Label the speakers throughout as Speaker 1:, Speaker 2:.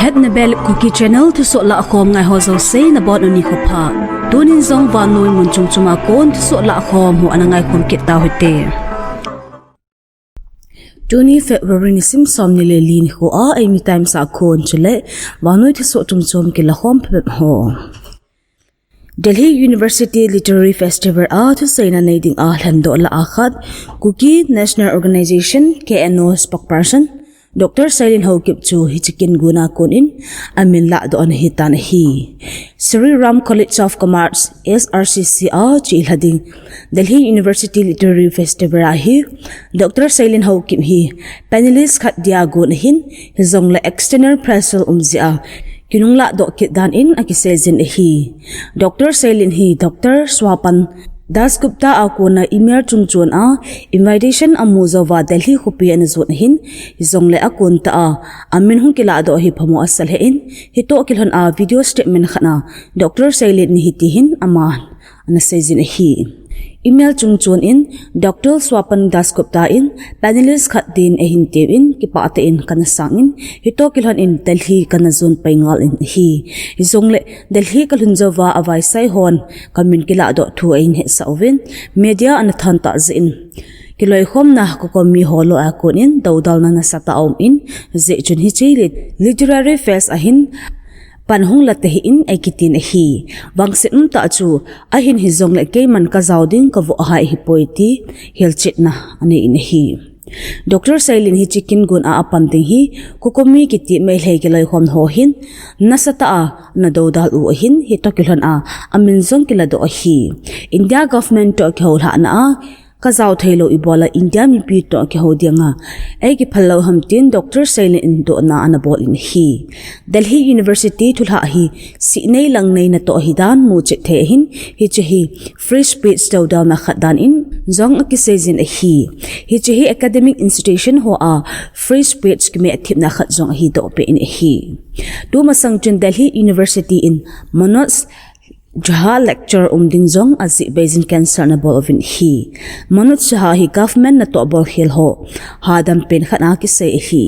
Speaker 1: Het na bel Kuki channel Thusoh Lakhom ngai ho zo sei na bon uni khopha tunin zong van noi mun chung chuma kon Thusoh Lakhom hu anangai khom kit ta hote Juni February ni sim som ni le lin ho a any time sa kon chule van noi Thusoh chung chom ki Lakhom phep ho Delhi University Literary Festival a Thusoh na nei ding a hlan do la akhat Kuki National Organization KNO spokesperson Dr. Seilen Haokip chu hichikin guna kunin amin la do an hitan hi Sri Ram College of Commerce SRCC a chi hlading Delhi University Literary Festival a hi Dr. Seilen Haokip hi panelist khat dia gun hin hizong la external pressel umzia kinung la do kit dan in akisezin hi Dr. Seilen hi Dr. Swapan Das Gupta akuna email chungchun a invitation amuzawa Delhi khupi an zon hin hizong le akun ta a amin hung kila do hi phamo asal hein hito kilhon a video statement khana Dr. Seilen ni hiti hin ama ana sejin hi email chungchun in Dr. Swapan Das Gupta in panelist khat din e hin te in ki pa te in kana sangin hito kilhon in Delhi kana zon paingal in hi hizong le Delhi kalhun jawa awai sai hon kamin kila do thu ein he sauvin media an than ta zin kiloi khom na ko komi holo akunin dodal na sata om in ze chun hi chile literary fest ahin panhong la te in ekitin hi wangsim ta chu ahin hi zong le ke man ka zawding ka vo hai hi poiti hilchitna ane in hi Dr. Seilen hi chikin gun a apanting hi kukomi kiti mai hlei ke loi khom ho hin nasata a na dodal u hin hi to kilhon a amin zong kila do hi India government to khol ha na kazaw thailo ibola India mi pi to ke hodianga ai ki phallo hamtin Dr. Seilen do na anabol in hi Delhi University thulha hi si nei lang nei na to hidan mu che the hin hi che hi free speech dodal na khadan in zong akisejin hi che hi academic institution ho a free speech ki me athip na khat zong hi do pe in hi tu masang chun Delhi University in Manos Jaha lecture ding zong azi Beijing cancer na bol of in hi Manut Jaha hi government na to bol hil ho hadam pen khana ki se hi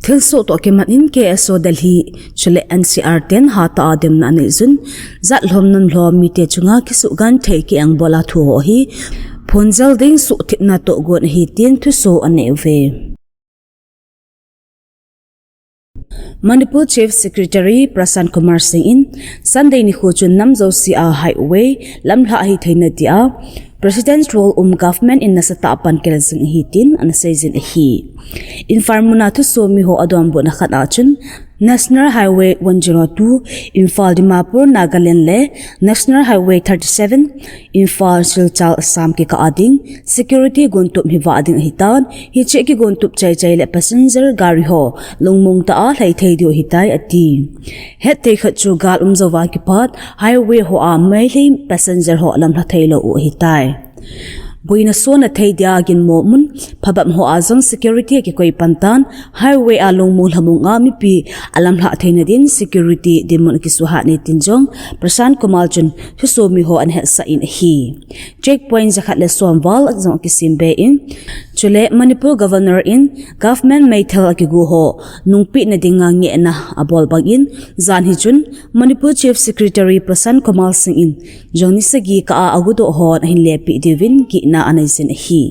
Speaker 1: Thusoh to ke manin KSO Delhi chule NCR 10 ha ta adem na ne zun zat lhom nan lhom mi te chunga ki su gan thei ki ang bola thu ho hi phonjal ding su thit na to gon hi tin Thusoh ane ve Manipur Chief Secretary Prasan Kumar Singh in Sunday ni khochun namzo si a highway lamla hi thaina dia President's role government in nasata apan kelazing hitin an sejin hi Infarmuna Thusoh mi ho adom bo na khatachun National Highway 102 Imphal Dimapur Nagaland le National Highway 37 Imphal Silchar Assam ki kaading security gontup hi wading hitan hi che ki gontup chai chai le passenger gari ho lungmung ta a hlai thei dio hitai ati het te khat chu gal zawa ki pat highway ho a mai hlei passenger ho lam la thei lo u hitai Buina sona thei dia gin mo mun phabam ho azong security ki koi pantan highway along mul hamunga mi pi alam hla theina din security dimon ki suha ni tinjong Prasan Kumar chun Thusoh mi ho an he sa in hi checkpoint zakhat le somwal azong ki simbe in chule Manipur governor in government mai thal ki gu ho nungpi na dinga nge na abol bagin zan hi chun Manipur Chief Secretary Prasan Kumar Singh in jongni sagi ka agudo ho hin le pi divin ki na anaisin hi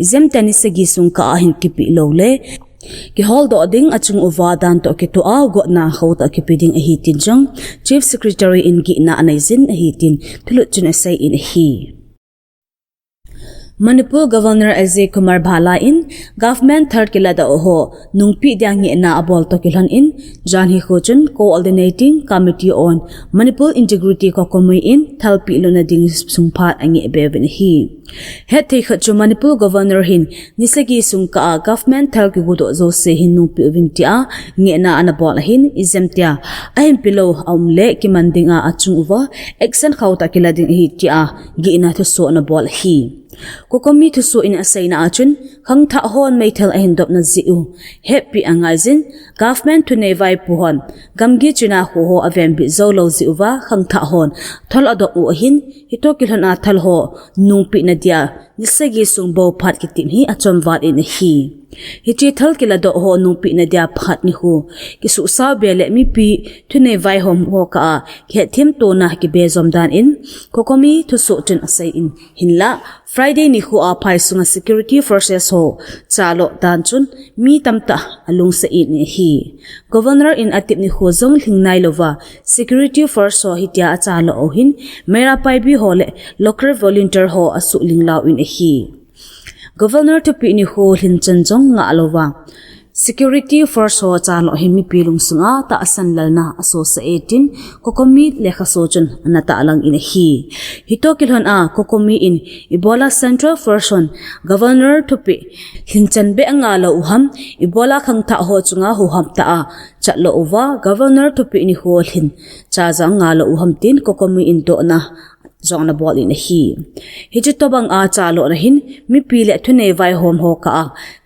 Speaker 1: izem tani sagi sung ka hin kipi lole ki hol do ding achung uwadan to ki to a go na khota ki piding a hitin jong Chief Secretary in ki na anaisin a hitin thulut chun asai in hi Manipur Governor Ajay Kumar Bhala in government third kilada ho nungpi dyang na abol to kilhan in jan hi khochun coordinating committee on Manipur integrity ko komui in thalpi lona ding sungphat angi beben hi het thei khachu Manipur Governor hin nisagi sungka government thal ki gudo zo se hin nungpi vintia nge na anabol hin izemtia ahim pilo aumle ki mandinga achung uwa action khauta kilading hi tia gi na Thusoh na bol hi Kokomi Thusoh in asaina achun khang tha hon mai thel ahin dop na ziu happy angazin government to nevai puhon gamgi chuna ho avem bi zolo ziuwa khang tha hon thol adok u hin hito kilhana thal ho nungpi na dia nisagi sungbo phat ki tim hi achom wat in hi hichi thal ki ladoh ho nu pi na dia phat ni hu ki su sa be le mi pi thune vai hom ho ka khe thim to na ki be zom dan in kokomi thusoh chen asai in hinla Friday ni hu a phai sunga security forces ho chalo dan chun mi tamta alung sa in hi governor in atip ni hu zong thingnai lova security force ho hitia chalo o hin mera pai bi ho le local volunteer ho asu linglaw in hi governor to pi ni ho hin chan jong nga lova security force ho chalo himi pilung sunga ta asan lalna aso sa 18 kokomi lekha sochun anata alang in hi hito kilhon a kokomi in Ebola Central Person governor to pi hinchan be anga lo uham Ebola khangtha ho chunga ho hamta a chatlo over governor to pi ni ho hin cha jang nga lo uham tin kokomi in do na zong na bol in hi hiji to bang a chalo na hin mi pile thune vai hom ho ka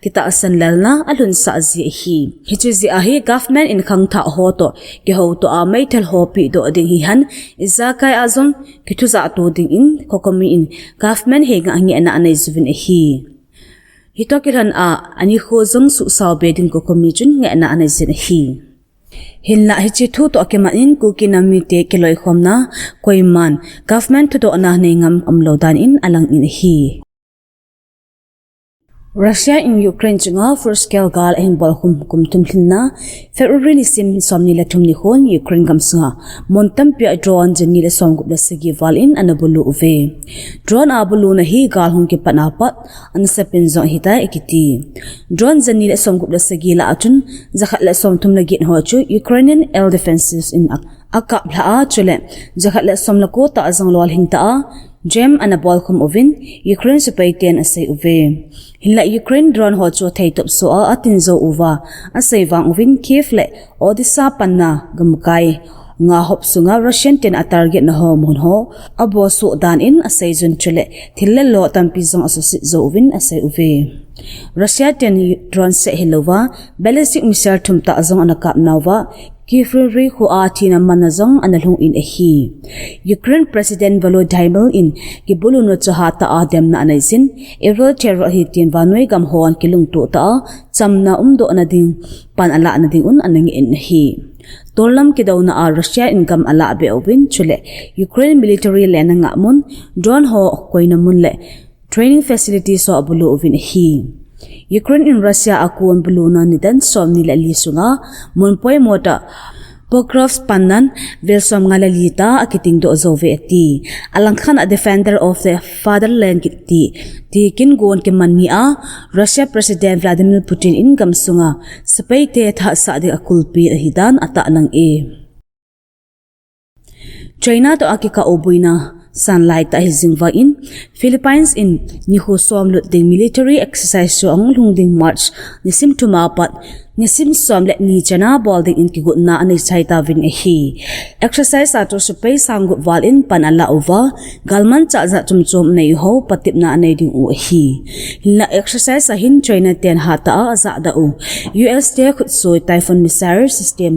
Speaker 1: kita asan lalna alun sa zi hi hiji zi a hi government in khang tha ho to ki ho to a mai thel ho pi do ding hi han iza kai azong ki thu za to ding in kokomi in government he nga ngi ana anai zuvin hi hito kiran a ani ho zong su saw be ding kokomi chun nge ana anai zin hi hinla hichi thu to kemanin Kuki nami te kiloi khomna koiman government to na nengam amlodan in alang in hi Russia in Ukraine chunga first scale gal in bolhum kumtum thinna February ni sim somni la thumni khon Ukraine gamsnga montam pia drone jeni la somgup la sigi wal in anabulu uve drone abulu na hi gal hung ki panapat an sepin zo hita ekiti drone jeni la somgup la sigi la achun zakhat la som thum la gin ho chu Ukrainian air defenses in akap la a chule zakhat la som la ko ta azang lol hingta a Jem anabol khum ovin Ukraine supaiten asai uve hinla Ukraine drone ho chu thei top so a atin zo uwa asai wang ovin Kiev le Odessa panna gamkai nga hop sunga Russian ten a target na ho mun ho abo so dan in asai jun chule thilla lo tampi zong asosi zo ovin asai uve Russia ten drone se hilova ballistic missile thumta azong anakap nawa Kifri hu atina manazong analung in hi Ukraine President Volodymyr in gibulu no chahata adem na anaisin April terror hitin vanoi gam hon kilung to ta chamna umdo na ding pan ala na ding un anang in hi Tolam kidawna a Russia income ala be obin chule Ukraine military lena nga mun drone ho koina mun le training facilities so abulu ovin hi Ukraine in Russia akun buluna nidan somni la lisunga munpoi mota Pokrov's pandan vilsom ngalalita akiting do zoveti alangkhan a defender of the fatherland kiti tikin gon ke manni a Russia President Vladimir Putin in gamsunga spaite tha sa de akulpi hidan ata nang e China to akika obuina sunlight ta hizingwa in Philippines in nihu somlut ding military exercise so ang lungding march nisim tumapat nisim somlet ni chana bolding in kigutna ani chaita vin hi exercise ato supay sanggut wal in panala over galman cha za chumchum nei ho patipna anei ding u hi hinla exercise a hin China ten hata za da u US te khut soi typhoon missile system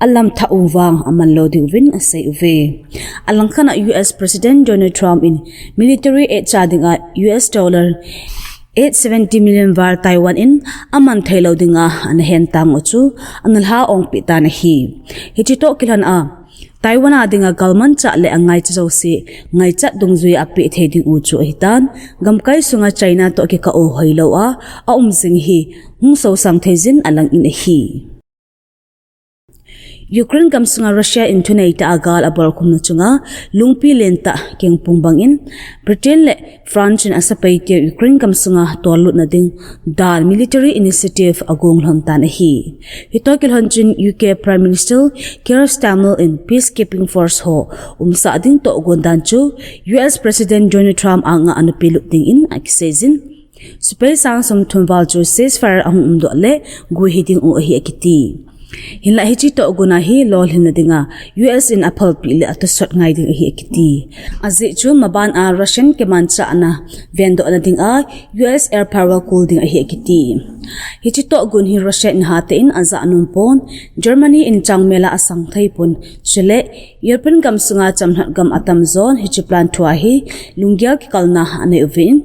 Speaker 1: alam tha uwang aman loading win asai uve alangkhana US President Donald Trump in military aid charging a US dollar 870 million var Taiwan in aman thailo dinga an hen tang chu analha ong pita na hi hichito kilan a Taiwan adinga galman cha le angai chu si ngai cha dungjui api theding u chu hitan gamkai sunga China to ki ka o hoilo a umsing hi hung so sang thejin alang in hi Ukraine gamsunga Russia intunei ta agal abor khumna chunga lungpi lenta kengpung bangin Britain le France in asapai te Ukraine gamsunga tolut na ding dal military initiative agong lontan hi hitokil hanchin UK Prime Minister Keir Starmer in peacekeeping force ho umsa ding to gondan chu US President Donald Trump anga anupilut ding in aksezin Super sang som thunwal chu ceasefire ang umdo le gu hiding u hi akiti hinla hichi to guna hi lol hinna dinga US in apple pile at sot ngai ding hi akiti azi chu maban a Russian keman cha na vendo na ding a US air power cool ding hi akiti hichi to gun hi Russia in hate in aza anum pon Germany in changmela asang thai pun chule European gam sunga chamhat gam atam zone hichi plan thua hi lungyal ki kalna ane uvin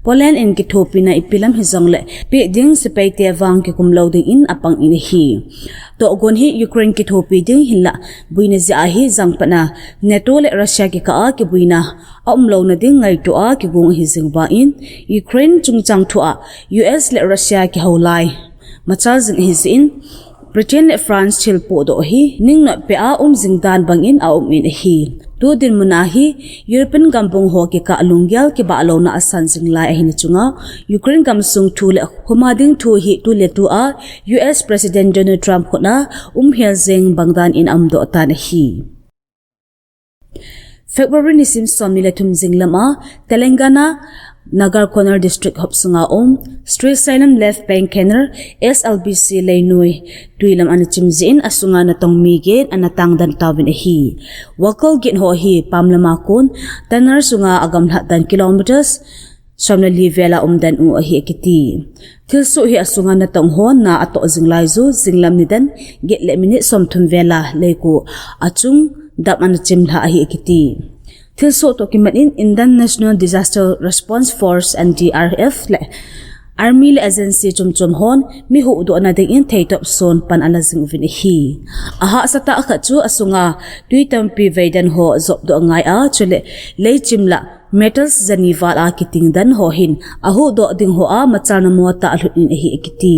Speaker 1: Poland in kitopi na ipilam hizong le pi ding sepay tiawang ki kumlaw ding in apang inahi. To ogon hi Ukraine kitopi ding hila buina zi ahi zang pa na NATO le Russia ki kaa ki buina umlaw na ding ngay toa ki gung hizing bain Ukraine chungchang toa US le Russia ki haulay machal zing hizin Britain le France chil po do hi ning na pea zingdan bangin in hi tu din munahi European gambong ho ki ka alungyal ki ba alo na asan zinglai hi ni chunga Ukraine gamsung tu le humading tu hi tu le tu a US President Donald Trump khona hel zeng bangdan in amdo ta na hi February ni Simpson ni latum zinglama Telangana Nagar Corner District hopsunga Street Seilen Left Bank Kenner SLBC Lainui tuilam anachimzin asunga natong migit anatang dan tawin hi wakal gin ho hi pamlama kun tanar sunga agam dan kilometers samna livela dan ahi kiti Thusoh hi asunga natong ho na ato zinglai zu zinglam nidan get le minute somthum vela leku achung dap anachim ahi kiti Thusoh to kimanin Indian National Disaster Response Force and DRF le Army le agency chumchum hon mi hu do na ding in theitop son pan alazing vinihi aha sata ka chu asunga tuitam pi veidan ho zop do ngai a chule leichimla metals zanival a kiting dan ho hin ahu do ding ho a machana mo ta alhutin hi ekiti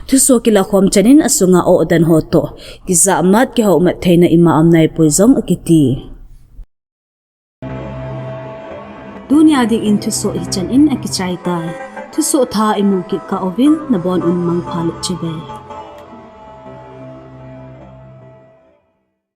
Speaker 1: Thusoh ki Lakhom chanin asunga o dan ho to kiza mat ki ho mat theina ima amnai poizong ekiti Dunia ding in Thusoh hi chan in akichai tai Thusoh tha imu ki ka ovin na bon un mang phalit chibe